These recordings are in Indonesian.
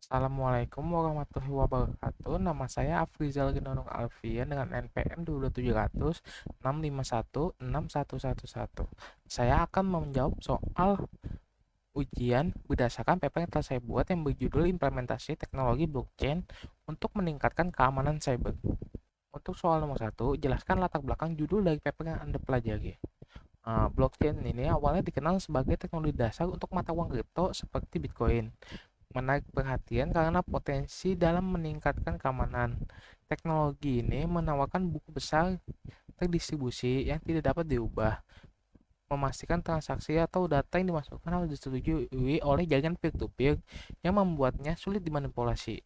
Assalamualaikum warahmatullahi wabarakatuh. Nama saya Afrizal Ginanung Alfian dengan NPM 2270065161111. Saya akan menjawab soal ujian berdasarkan paper yang telah saya buat yang berjudul Implementasi Teknologi Blockchain untuk Meningkatkan Keamanan Cyber. Untuk soal nomor satu, jelaskan latar belakang judul dari paper yang Anda pelajari. Blockchain ini awalnya dikenal sebagai teknologi dasar untuk mata uang kripto seperti Bitcoin, menarik perhatian karena potensi dalam meningkatkan keamanan. Teknologi ini menawarkan buku besar terdistribusi yang tidak dapat diubah, memastikan transaksi atau data yang dimasukkan harus disetujui oleh jaringan peer-to-peer yang membuatnya sulit dimanipulasi.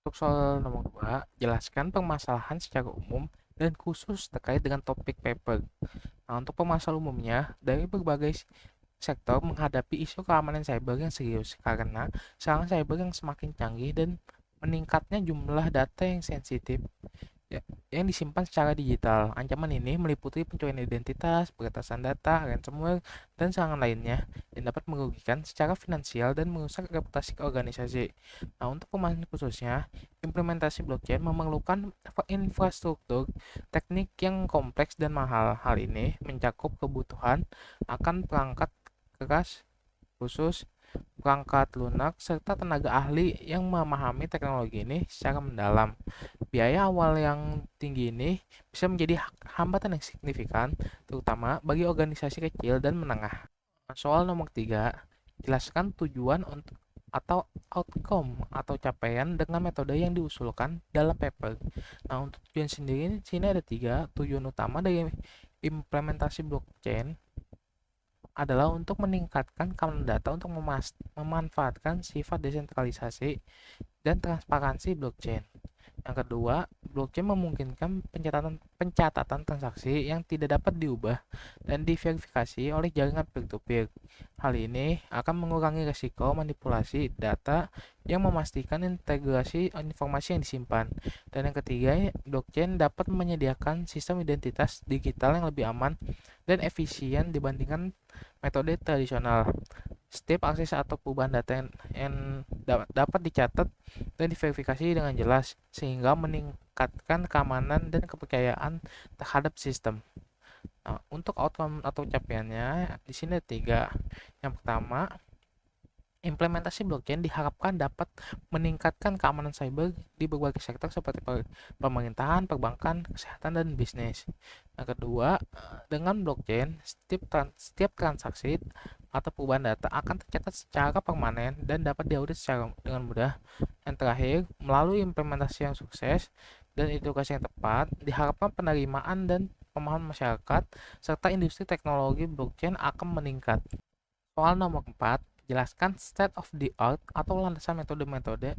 Untuk soal nomor 2, jelaskan permasalahan secara umum dan khusus terkait dengan topik paper. Untuk permasalahan umumnya, dari berbagai sektor menghadapi isu keamanan cyber yang serius karena serangan cyber yang semakin canggih dan meningkatnya jumlah data yang sensitif ya, yang disimpan secara digital. Ancaman ini meliputi pencurian identitas, peretasan data, ransomware, dan serangan lainnya yang dapat merugikan secara finansial dan merusak reputasi organisasi. Untuk pemahaman khususnya, implementasi blockchain memerlukan infrastruktur teknik yang kompleks dan mahal. Hal ini mencakup kebutuhan akan perangkat keras khusus, perangkat lunak, serta tenaga ahli yang memahami teknologi ini secara mendalam. Biaya awal yang tinggi ini bisa menjadi hambatan yang signifikan, terutama bagi organisasi kecil dan menengah. Soal nomor 3, jelaskan tujuan untuk atau outcome atau capaian dengan metode yang diusulkan dalam paper. Untuk tujuan sendiri, di sini ada tiga tujuan utama dari implementasi blockchain adalah untuk meningkatkan keamanan data untuk memanfaatkan sifat desentralisasi dan transparansi blockchain. Yang kedua, blockchain memungkinkan pencatatan transaksi yang tidak dapat diubah dan diverifikasi oleh jaringan peer-to-peer. Hal ini akan mengurangi risiko manipulasi data yang memastikan integrasi informasi yang disimpan. Dan yang ketiga, blockchain dapat menyediakan sistem identitas digital yang lebih aman dan efisien dibandingkan metode tradisional. Setiap akses atau perubahan data yang dapat dicatat dan diverifikasi dengan jelas, sehingga meningkatkan keamanan dan kepercayaan terhadap sistem. Untuk outcome atau capaiannya, di sini ada tiga. Yang pertama, implementasi blockchain diharapkan dapat meningkatkan keamanan cyber di berbagai sektor seperti pemerintahan, perbankan, kesehatan, dan bisnis. Yang kedua, dengan blockchain, setiap transaksi atau perubahan data akan tercatat secara permanen dan dapat diaudit dengan mudah. Yang terakhir, melalui implementasi yang sukses dan edukasi yang tepat, diharapkan penerimaan dan pemahaman masyarakat serta industri teknologi blockchain akan meningkat. Soal nomor 4, jelaskan state of the art atau landasan metode-metode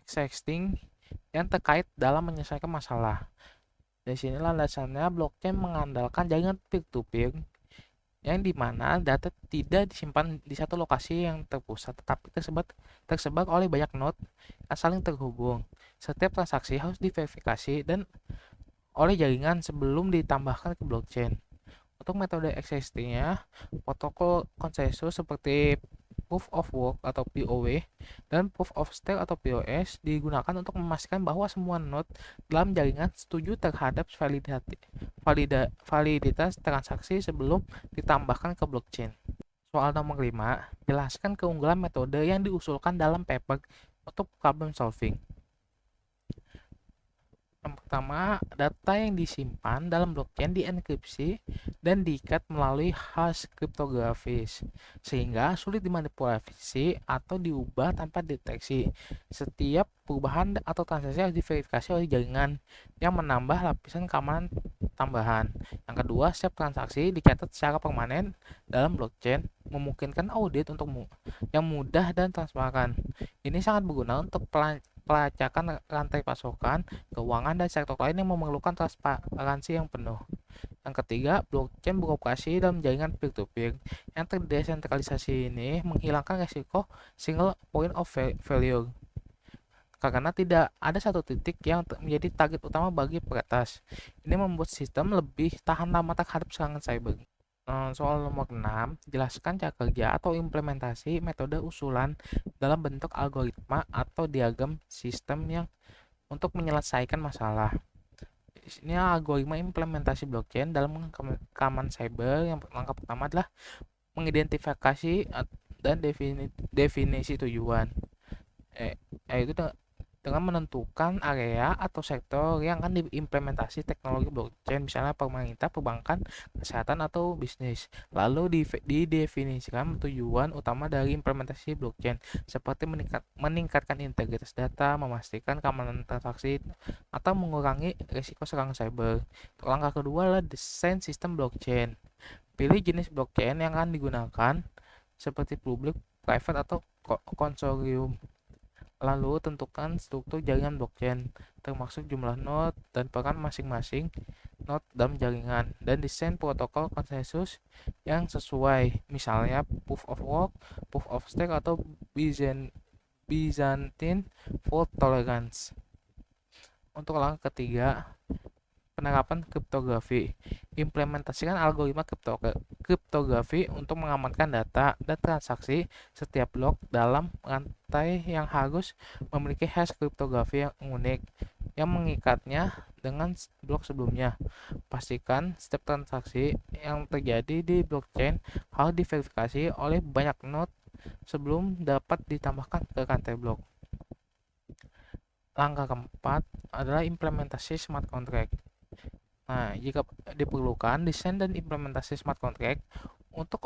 existing yang terkait dalam menyelesaikan masalah. Di sini landasannya blockchain mengandalkan jaringan peer-to-peer yang dimana data tidak disimpan di satu lokasi yang terpusat tetapi tersebar oleh banyak node yang saling terhubung. Setiap transaksi harus diverifikasi dan oleh jaringan sebelum ditambahkan ke blockchain. Untuk metode existing-nya, protokol konsensus seperti Proof of Work atau POW dan Proof of Stake atau POS digunakan untuk memastikan bahwa semua node dalam jaringan setuju terhadap validitas transaksi sebelum ditambahkan ke blockchain. Soal nomor 5, jelaskan keunggulan metode yang diusulkan dalam paper untuk problem solving. Yang pertama, data yang disimpan dalam blockchain dienkripsi dan diikat melalui hash kriptografis, sehingga sulit dimanipulasi atau diubah tanpa deteksi. Setiap perubahan atau transaksi harus diverifikasi oleh jaringan yang menambah lapisan keamanan tambahan. Yang kedua, setiap transaksi dicatat secara permanen dalam blockchain, memungkinkan audit yang mudah dan transparan. Ini sangat berguna untuk pelacakan rantai pasokan, keuangan, dan sektor lain yang memerlukan transparansi yang penuh. Yang ketiga, blockchain beroperasi dalam jaringan peer-to-peer yang terdesentralisasi ini menghilangkan risiko single point of failure karena tidak ada satu titik yang menjadi target utama bagi peretas. Ini membuat sistem lebih tahan lama terhadap serangan cyber. Soal nomor 6, jelaskan cara kerja atau implementasi metode usulan dalam bentuk algoritma atau diagram sistem yang untuk menyelesaikan masalah. Ini algoritma implementasi blockchain dalam keamanan cyber. Yang langkah pertama adalah mengidentifikasi dan definisi tujuan. Yaitu dengan menentukan area atau sektor yang akan diimplementasi teknologi blockchain, misalnya pemerintah, perbankan, kesehatan, atau bisnis. Lalu didefinisikan tujuan utama dari implementasi blockchain, seperti meningkatkan integritas data, memastikan keamanan transaksi, atau mengurangi risiko serangan cyber. Langkah kedua adalah desain sistem blockchain. Pilih jenis blockchain yang akan digunakan, seperti public, private, atau konsorsium. Lalu tentukan struktur jaringan blockchain, termasuk jumlah node dan peran masing-masing node dalam jaringan, dan desain protokol konsensus yang sesuai, misalnya proof of work, proof of stake, atau Byzantine fault tolerance. Untuk langkah ketiga, penerapan kriptografi. Implementasikan algoritma kriptografi untuk mengamankan data dan transaksi setiap blok dalam rantai yang harus memiliki hash kriptografi yang unik yang mengikatnya dengan blok sebelumnya. Pastikan setiap transaksi yang terjadi di blockchain harus diverifikasi oleh banyak node sebelum dapat ditambahkan ke rantai blok. Langkah keempat adalah implementasi smart contract. Nah, jika diperlukan, desain dan implementasi smart contract untuk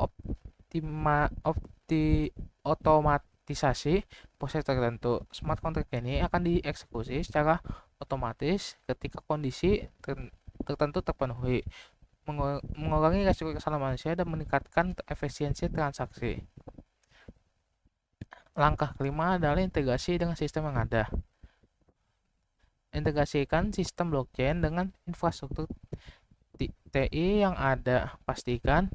otomatisasi proses tertentu. Smart contract ini akan dieksekusi secara otomatis ketika kondisi tertentu terpenuhi, mengurangi risiko kesalahan manusia dan meningkatkan efisiensi transaksi. Langkah kelima adalah integrasi dengan sistem yang ada. Integrasikan sistem blockchain dengan infrastruktur TI yang ada. Pastikan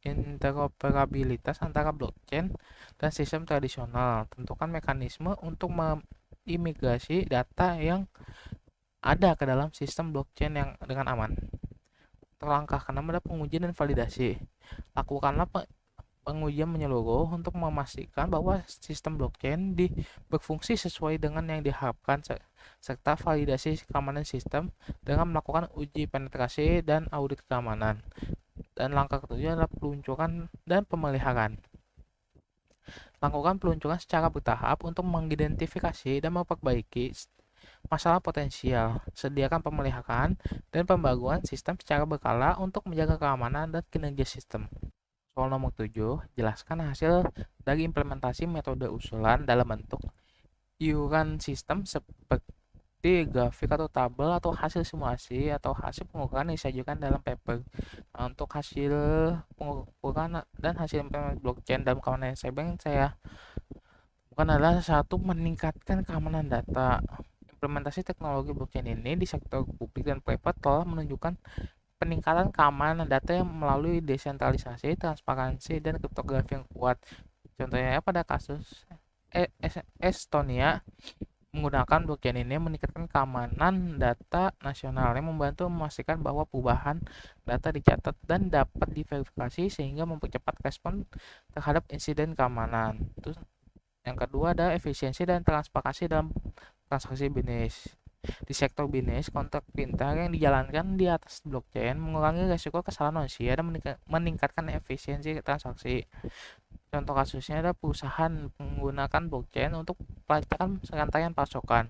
interoperabilitas antara blockchain dan sistem tradisional. Tentukan mekanisme untuk mengimigrasi data yang ada ke dalam sistem blockchain yang dengan aman. Langkah keenam adalah pengujian dan validasi. Lakukanlah pengujian menyeluruh untuk memastikan bahwa sistem blockchain berfungsi sesuai dengan yang diharapkan, serta validasi keamanan sistem dengan melakukan uji penetrasi dan audit keamanan. Dan langkah ketujuh adalah peluncuran dan pemeliharaan. Lakukan peluncuran secara bertahap untuk mengidentifikasi dan memperbaiki masalah potensial. Sediakan pemeliharaan dan pembaruan sistem secara berkala untuk menjaga keamanan dan kinerja sistem. Soal nomor 7, jelaskan hasil dari implementasi metode usulan dalam bentuk iuran sistem seperti grafik atau tabel atau hasil simulasi atau hasil pengukuran yang disajikan dalam paper. Untuk hasil pengukuran dan hasil implementasi blockchain dalam keamanan cyber yang saya bukan adalah satu, meningkatkan keamanan data. Implementasi teknologi blockchain ini di sektor publik dan privat telah menunjukkan peningkatan keamanan data yang melalui desentralisasi, transparansi, dan kriptografi yang kuat. Contohnya pada kasus Estonia, menggunakan blockchain ini meningkatkan keamanan data nasional yang membantu memastikan bahwa perubahan data dicatat dan dapat diverifikasi sehingga mempercepat respon terhadap insiden keamanan. Terus yang kedua ada efisiensi dan transparansi dalam transaksi bisnis. Di sektor bisnis, kontrak pintar yang dijalankan di atas blockchain mengurangi risiko kesalahan manusia dan meningkatkan efisiensi transaksi. Contoh kasusnya adalah perusahaan menggunakan blockchain untuk pelacakan rantaian pasokan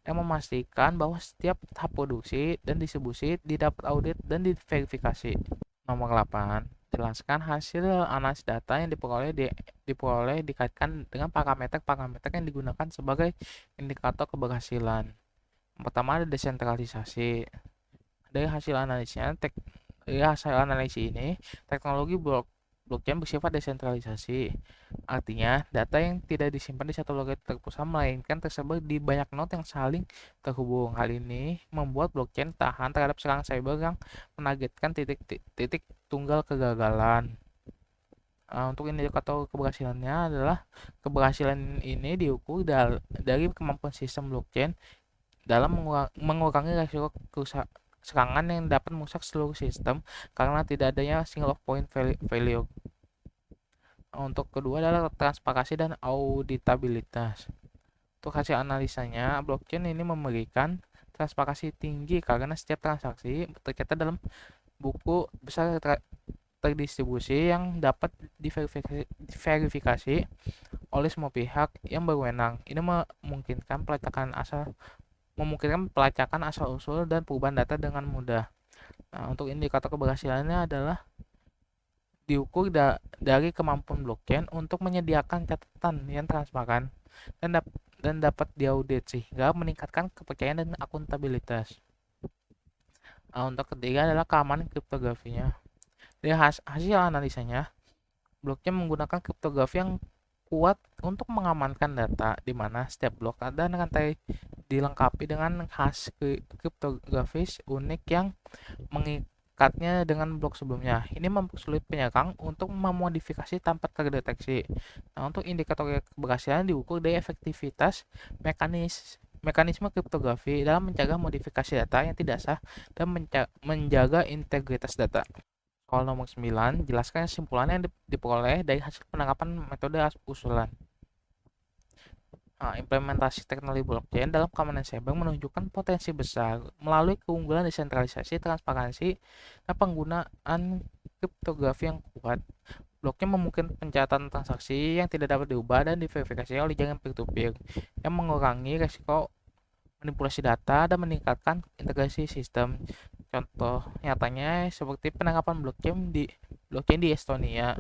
yang memastikan bahwa setiap tahap produksi dan distribusi didapat audit dan diverifikasi. Nomor 8, jelaskan hasil analisis data yang diperoleh dikaitkan dengan parameter-parameter yang digunakan sebagai indikator keberhasilan. Pertama ada desentralisasi. Dari hasil analisis ini, teknologi blockchain bersifat desentralisasi. Artinya, data yang tidak disimpan di satu lokasi terpusat melainkan tersebar di banyak node yang saling terhubung. Hal ini membuat blockchain tahan terhadap serangan cyber yang menargetkan titik tunggal kegagalan. Untuk indikator keberhasilannya adalah keberhasilan ini diukur dari kemampuan sistem blockchain dalam mengurangi risiko serangan yang dapat merusak seluruh sistem karena tidak adanya single point failure. Untuk kedua adalah transparansi dan auditabilitas. Untuk hasil analisanya, blockchain ini memberikan transparansi tinggi karena setiap transaksi tercatat dalam buku besar terdistribusi yang dapat diverifikasi oleh semua pihak yang berwenang. Ini memungkinkan pelacakan asal-usul dan perubahan data dengan mudah. Nah, untuk indikator keberhasilannya adalah diukur dari kemampuan blockchain untuk menyediakan catatan yang transparan dan dapat diaudit sehingga meningkatkan kepercayaan dan akuntabilitas. Nah, untuk ketiga adalah keamanan kriptografinya. Dari hasil analisanya, blockchain menggunakan kriptografi yang kuat untuk mengamankan data, di mana setiap blok dan rantai dilengkapi dengan khas kriptografis unik yang mengikatnya dengan blok sebelumnya. Ini mempersulit penyerang untuk memodifikasi tanpa terdeteksi. Nah, untuk indikator keberhasilan diukur dari efektivitas mekanisme kriptografi dalam mencegah modifikasi data yang tidak sah dan menjaga integritas data. Soal nomor 9, jelaskan kesimpulan yang diperoleh dari hasil penerapan metode usulan. Nah, implementasi teknologi blockchain dalam keamanan cyber menunjukkan potensi besar melalui keunggulan desentralisasi, transparansi, dan penggunaan kriptografi yang kuat. Blockchain memungkinkan pencatatan transaksi yang tidak dapat diubah dan diverifikasi oleh jaringan peer-to-peer, yang mengurangi risiko manipulasi data dan meningkatkan integrasi sistem. Contoh nyatanya seperti penerapan blockchain di Estonia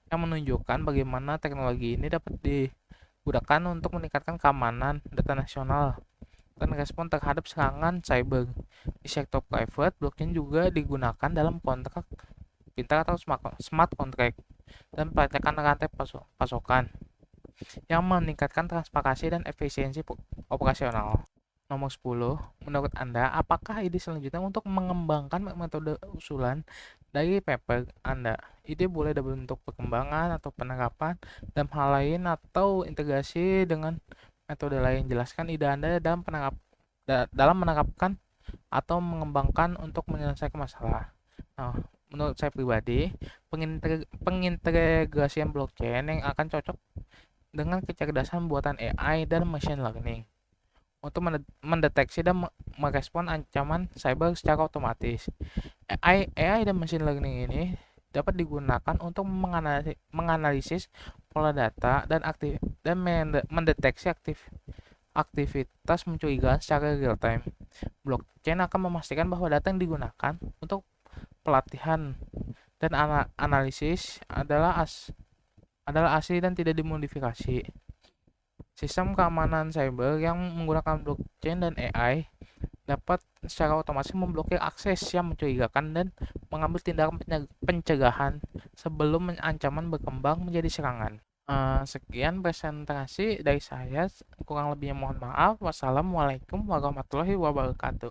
yang menunjukkan bagaimana teknologi ini dapat digunakan untuk meningkatkan keamanan data nasional dan respon terhadap serangan cyber. Di sektor private, blockchain juga digunakan dalam kontrak pintar atau smart contract dan pelacakan rantai pasokan yang meningkatkan transparansi dan efisiensi operasional. Nomor 10, menurut Anda, apakah ide selanjutnya untuk mengembangkan metode usulan dari paper Anda? Ide boleh berbentuk perkembangan atau penerapan dalam hal lain atau integrasi dengan metode lain. Jelaskan ide Anda dalam menerapkan atau mengembangkan untuk menyelesaikan masalah. Nah, menurut saya pribadi, pengintegrasian blockchain yang akan cocok dengan kecerdasan buatan AI dan machine learning untuk mendeteksi dan merespon ancaman cyber secara otomatis. AI dan machine learning ini dapat digunakan untuk menganalisis pola data dan mendeteksi aktivitas mencurigakan secara real time. Blockchain akan memastikan bahwa data yang digunakan untuk pelatihan dan analisis adalah asli dan tidak dimodifikasi. Sistem keamanan cyber yang menggunakan blockchain dan AI dapat secara otomatis memblokir akses yang mencurigakan dan mengambil tindakan pencegahan sebelum ancaman berkembang menjadi serangan. Sekian presentasi dari saya, kurang lebihnya mohon maaf. Wassalamualaikum warahmatullahi wabarakatuh.